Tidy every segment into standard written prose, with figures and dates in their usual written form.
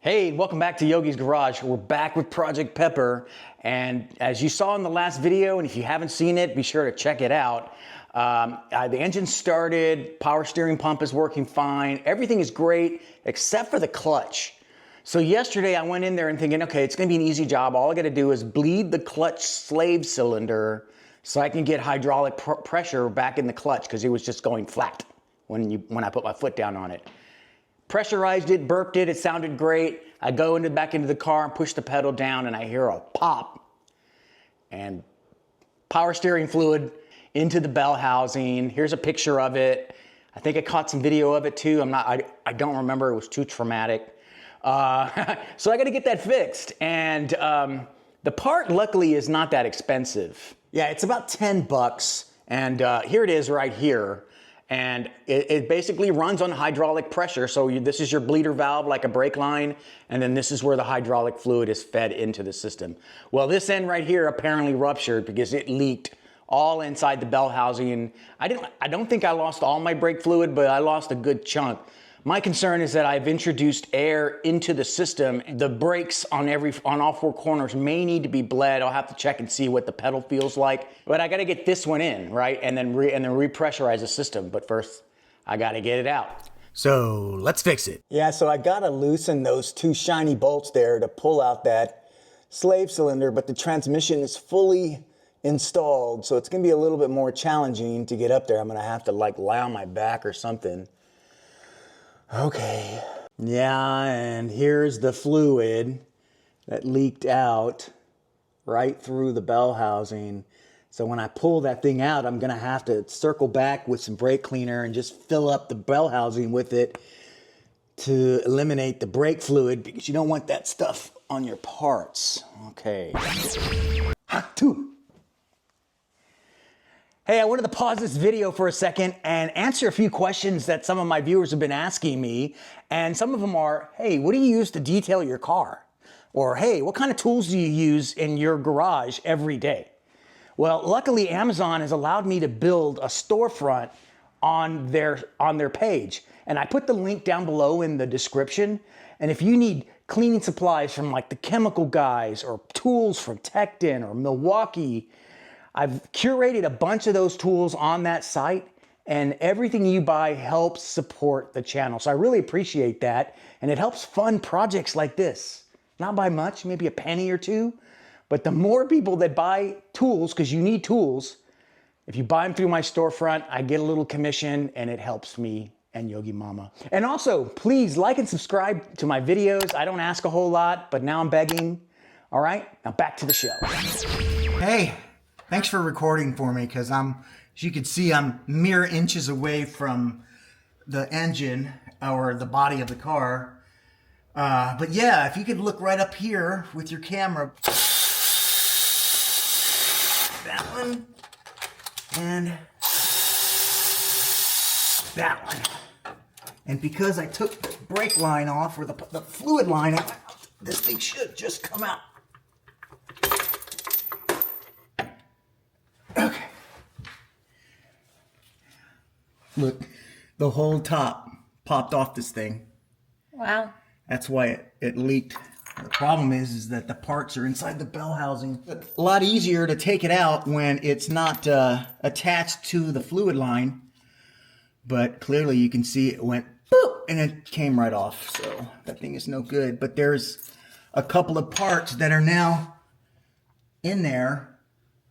Hey, welcome back to Yogi's Garage. We're back with Project Pepper, and as you saw in the last video, and if you haven't seen it, be sure to check it out. The engine started, power steering pump is working fine, everything is great except for the clutch. So yesterday I went in there and thinking, okay, it's gonna be an easy job. All I gotta do is bleed the clutch slave cylinder so I can get hydraulic pressure back in the clutch, because it was just going flat when I put my foot down on it. Pressurized it, burped it, it sounded great. I go back into the car and push the pedal down and I hear a pop. And power steering fluid into the bell housing. Here's a picture of it. I think I caught some video of it too. I don't remember, it was too traumatic. So I gotta get that fixed. And the part luckily is not that expensive. Yeah, it's about 10 bucks. And here it is right here. And it basically runs on hydraulic pressure. So this is your bleeder valve, like a brake line, and then this is where the hydraulic fluid is fed into the system. Well, this end right here apparently ruptured because it leaked all inside the bell housing. I don't think I lost all my brake fluid, but I lost a good chunk. My concern is that I've introduced air into the system. The brakes on all four corners may need to be bled. I'll have to check and see what the pedal feels like. But I gotta get this one in, right? And then repressurize the system. But first, I gotta get it out. So let's fix it. Yeah, so I gotta loosen those two shiny bolts there to pull out that slave cylinder, but the transmission is fully installed, so it's gonna be a little bit more challenging to get up there. I'm gonna have to like lie on my back or something. Okay. Yeah, and here's the fluid that leaked out right through the bell housing. So when I pull that thing out, I'm gonna have to circle back with some brake cleaner and just fill up the bell housing with it to eliminate the brake fluid, because you don't want that stuff on your parts. Okay. Hey, I wanted to pause this video for a second and answer a few questions that some of my viewers have been asking me. And some of them are, hey, what do you use to detail your car? Or, hey, what kind of tools do you use in your garage every day? Well, luckily Amazon has allowed me to build a storefront on their page. And I put the link down below in the description. And if you need cleaning supplies from like the chemical guys, or tools from Tekton or Milwaukee, I've curated a bunch of those tools on that site, and everything you buy helps support the channel. So I really appreciate that, and it helps fund projects like this. Not by much, maybe a penny or two, but the more people that buy tools, because you need tools, if you buy them through my storefront, I get a little commission, and it helps me and Yogi Mama. And also, please like and subscribe to my videos. I don't ask a whole lot, but now I'm begging. All right, now back to the show. Hey. Thanks for recording for me, because as you can see, I'm mere inches away from the engine or the body of the car. But yeah, if you could look right up here with your camera. That one. And that one. And because I took the brake line off, or the fluid line out, this thing should just come out. Okay. Look, the whole top popped off this thing. Wow. That's why it leaked. The problem is that the parts are inside the bell housing. It's a lot easier to take it out when it's not attached to the fluid line. But clearly you can see it went boop, and it came right off. So that thing is no good. But there's a couple of parts that are now in there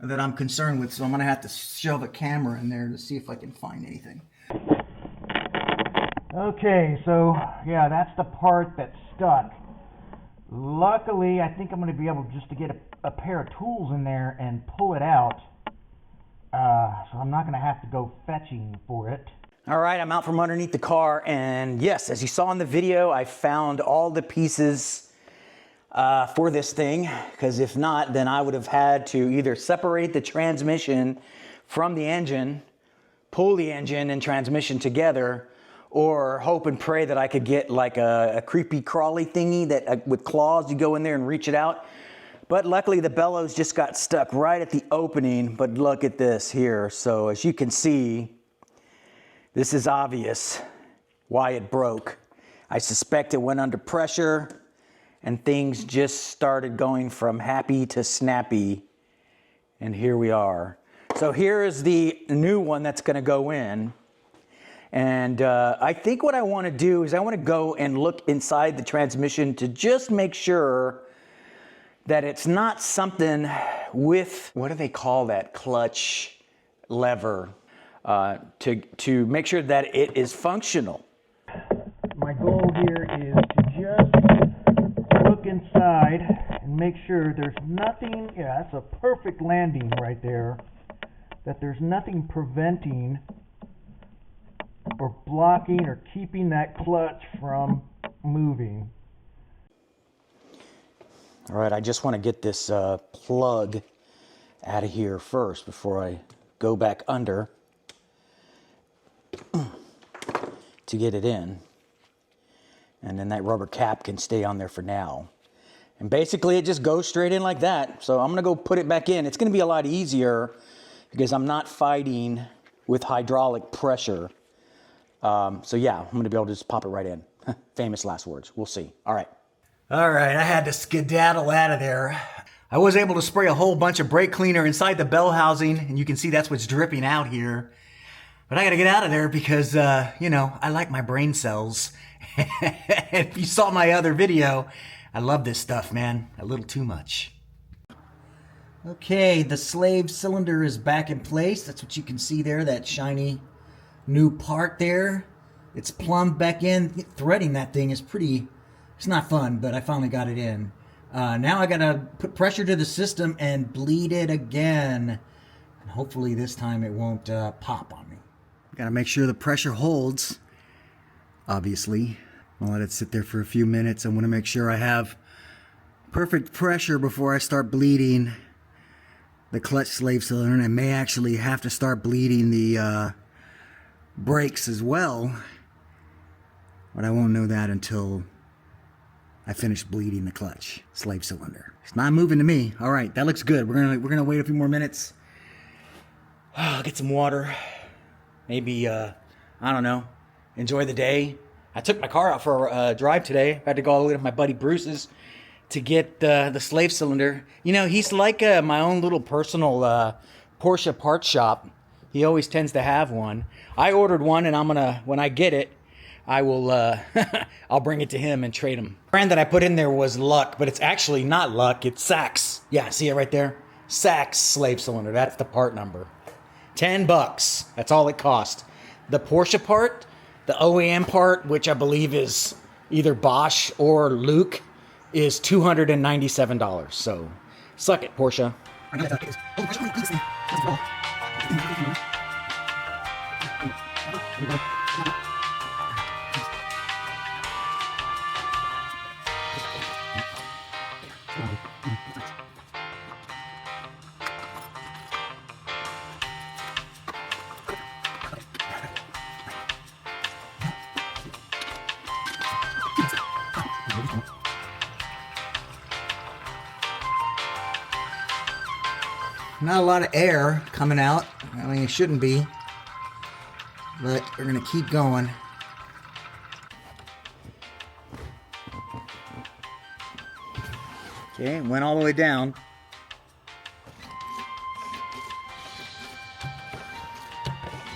that I'm concerned with, so I'm gonna have to shove a camera in there to see if I can find anything. Okay, so yeah, that's the part that's stuck. Luckily, I think I'm gonna be able just to get a pair of tools in there and pull it out. So I'm not gonna have to go fetching for it. All right, I'm out from underneath the car, and yes, as you saw in the video, I found all the pieces for this thing, because if not, then I would have had to either separate the transmission from the engine, pull the engine and transmission together, or hope and pray that I could get like a creepy crawly thingy that with claws, you go in there and reach it out. But luckily the bellows just got stuck right at the opening. But look at this here. So as you can see, this is obvious why it broke. I suspect it went under pressure and things just started going from happy to snappy, and here we are. So here is the new one that's going to go in, and I think what I want to do is I want to go and look inside the transmission to just make sure that it's not something with, what do they call that, clutch lever, to make sure that it is functional. My goal here is to just look inside and make sure there's nothing, yeah, that's a perfect landing right there, that there's nothing preventing or blocking or keeping that clutch from moving. All right, I just want to get this plug out of here first before I go back under to get it in. And then that rubber cap can stay on there for now. And basically it just goes straight in like that. So I'm gonna go put it back in. It's gonna be a lot easier because I'm not fighting with hydraulic pressure. So yeah, I'm gonna be able to just pop it right in. Famous last words, we'll see. All right, I had to skedaddle out of there. I was able to spray a whole bunch of brake cleaner inside the bell housing, and you can see that's what's dripping out here. But I gotta get out of there because, you know, I like my brain cells. If you saw my other video, I love this stuff, man. A little too much. Okay, the slave cylinder is back in place. That's what you can see there, that shiny new part there. It's plumbed back in. Threading that thing is it's not fun, but I finally got it in. Now I gotta put pressure to the system and bleed it again. And hopefully this time it won't pop on me. Gotta make sure the pressure holds, obviously. I'll let it sit there for a few minutes. I wanna make sure I have perfect pressure before I start bleeding the clutch slave cylinder. And I may actually have to start bleeding the brakes as well. But I won't know that until I finish bleeding the clutch slave cylinder. It's not moving to me. All right, that looks good. We're gonna wait a few more minutes. I'll get some water. Maybe I don't know. Enjoy the day. I took my car out for a drive today. I had to go all the way to my buddy Bruce's to get the slave cylinder. You know, he's like my own little personal Porsche parts shop. He always tends to have one. I ordered one, and I'm gonna, when I get it, I will, I'll bring it to him and trade him. The brand that I put in there was Luck, but it's actually not Luck, it's Sachs. Yeah, see it right there? Sachs slave cylinder, that's the part number. $10, that's all it cost. The Porsche part, the OEM part, which I believe is either Bosch or Luke, is $297. So, suck it, Porsche. Not a lot of air coming out. I mean, it shouldn't be. But we're going to keep going. Okay, went all the way down.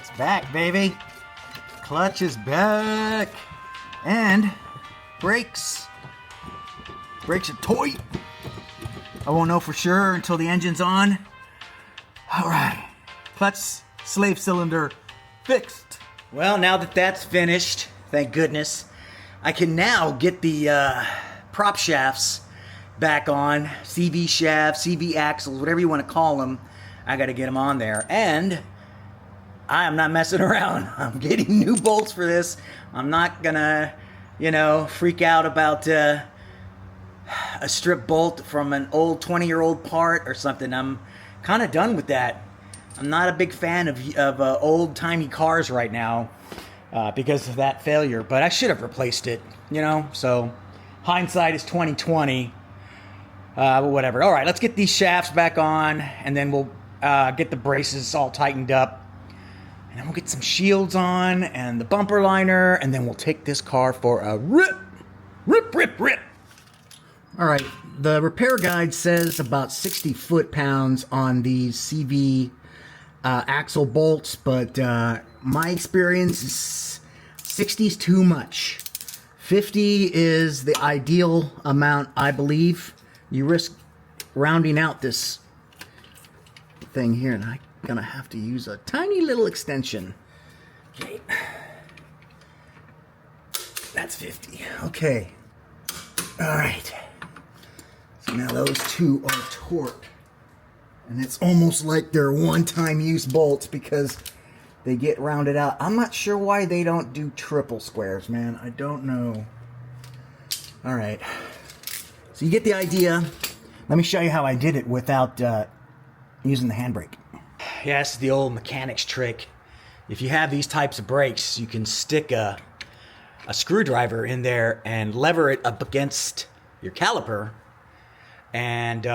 It's back, baby. Clutch is back. And brakes. Brakes are tight. I won't know for sure until the engine's on. All right, clutch slave cylinder fixed. Well, now that that's finished, thank goodness, I can now get the prop shafts back on, CV shafts, CV axles, whatever you want to call them. I got to get them on there, and I am not messing around. I'm getting new bolts for this. I'm not gonna, you know, freak out about a strip bolt from an old 20-year-old part or something. I'm kind of done with that. I'm not a big fan of old-timey cars right now because of that failure, but I should have replaced it, you know? So hindsight is 2020, but whatever. All right, let's get these shafts back on, and then we'll get the braces all tightened up, and then we'll get some shields on and the bumper liner, and then we'll take this car for a rip. All right, the repair guide says about 60 foot-pounds on these CV axle bolts, but my experience is 60 is too much. 50 is the ideal amount, I believe. You risk rounding out this thing here, and I'm gonna have to use a tiny little extension. Okay, that's 50. Okay, all right. So now those two are torqued, and it's almost like they're one-time use bolts because they get rounded out. I'm not sure why they don't do triple squares, man. I don't know. All right, so you get the idea. Let me show you how I did it without using the handbrake. Yeah, this is the old mechanics trick. If you have these types of brakes, you can stick a screwdriver in there and lever it up against your caliper. And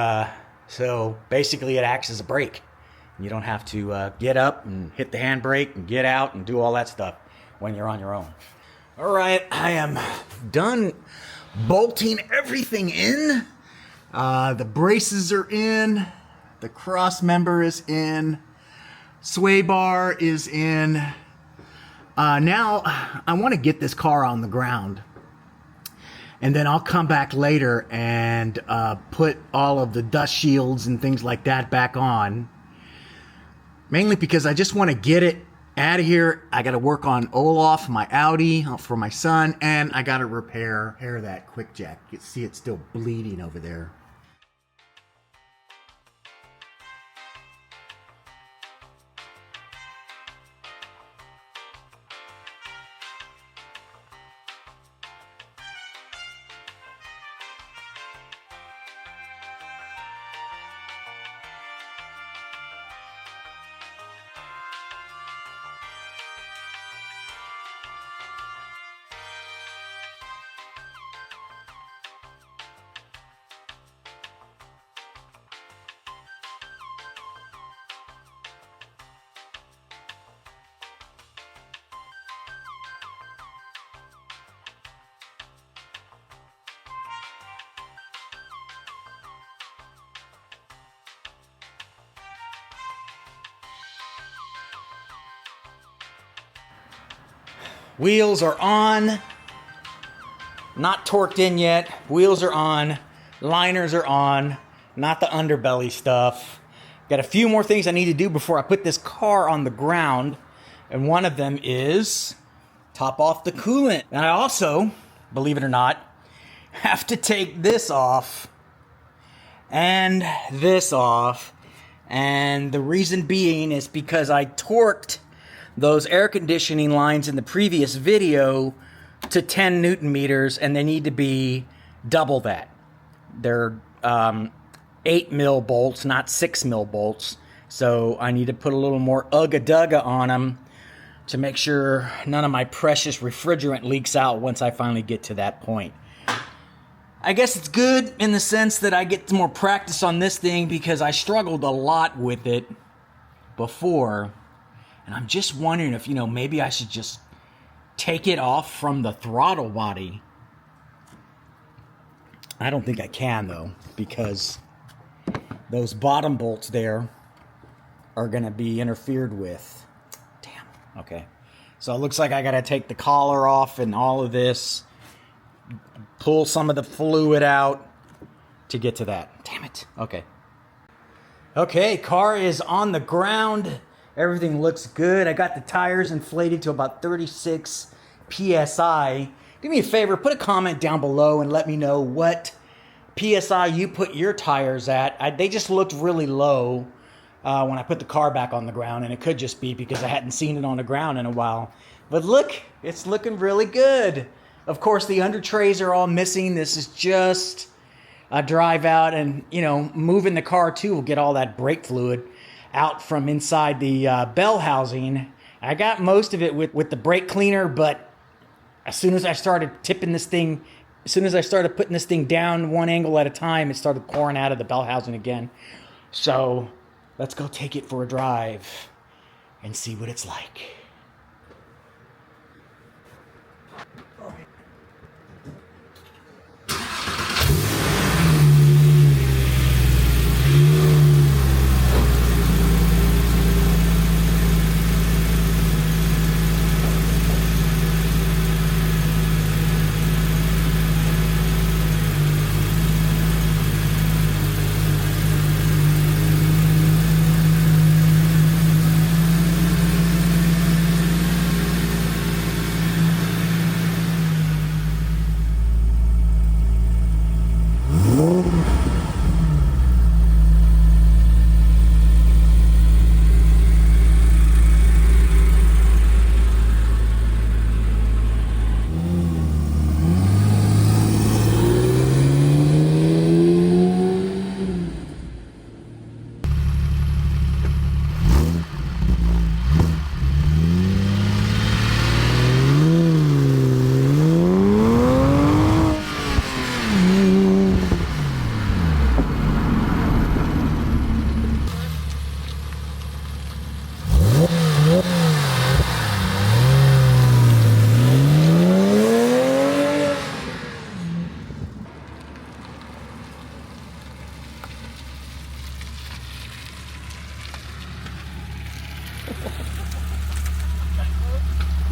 so basically it acts as a brake. You don't have to get up and hit the handbrake and get out and do all that stuff when you're on your own. All right, I am done bolting everything in. The braces are in. The cross member is in. Sway bar is in. Now I want to get this car on the ground. And then I'll come back later and put all of the dust shields and things like that back on. Mainly because I just want to get it out of here. I got to work on Olaf, my Audi, for my son, and I got to repair that quick jack. You can see it's still bleeding over there. Wheels are on. Not torqued in yet. Wheels are on. Liners are on. Not the underbelly stuff. Got a few more things I need to do before I put this car on the ground. And one of them is top off the coolant. And I also, believe it or not, have to take this off and this off. And the reason being is because I torqued those air conditioning lines in the previous video to 10 Newton meters, and they need to be double that. They're 8 mil bolts, not 6 mil bolts. So I need to put a little more ugga-dugga on them to make sure none of my precious refrigerant leaks out once I finally get to that point. I guess it's good in the sense that I get more practice on this thing because I struggled a lot with it before. And I'm just wondering if, maybe I should just take it off from the throttle body. I don't think I can, though, because those bottom bolts there are going to be interfered with. Damn. Okay. So it looks like I got to take the collar off and all of this, pull some of the fluid out to get to that. Damn it. Okay. Okay, car is on the ground. Everything looks good. I got the tires inflated to about 36 PSI. Do me a favor, put a comment down below and let me know what PSI you put your tires at. They just looked really low when I put the car back on the ground, and it could just be because I hadn't seen it on the ground in a while. But look, it's looking really good. Of course, the under trays are all missing. This is just a drive out, and moving the car too will get all that brake fluid out from inside the bell housing. I got most of it with the brake cleaner, but as soon as I started tipping this thing, as soon as I started putting this thing down one angle at a time, it started pouring out of the bell housing again. So let's go take it for a drive and see what it's like.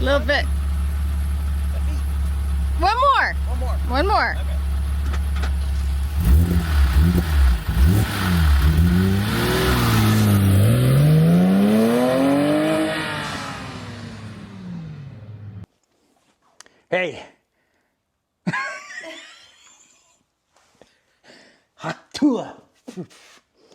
little bit. One more. One more. One more. Okay. Hey. Hot Tula.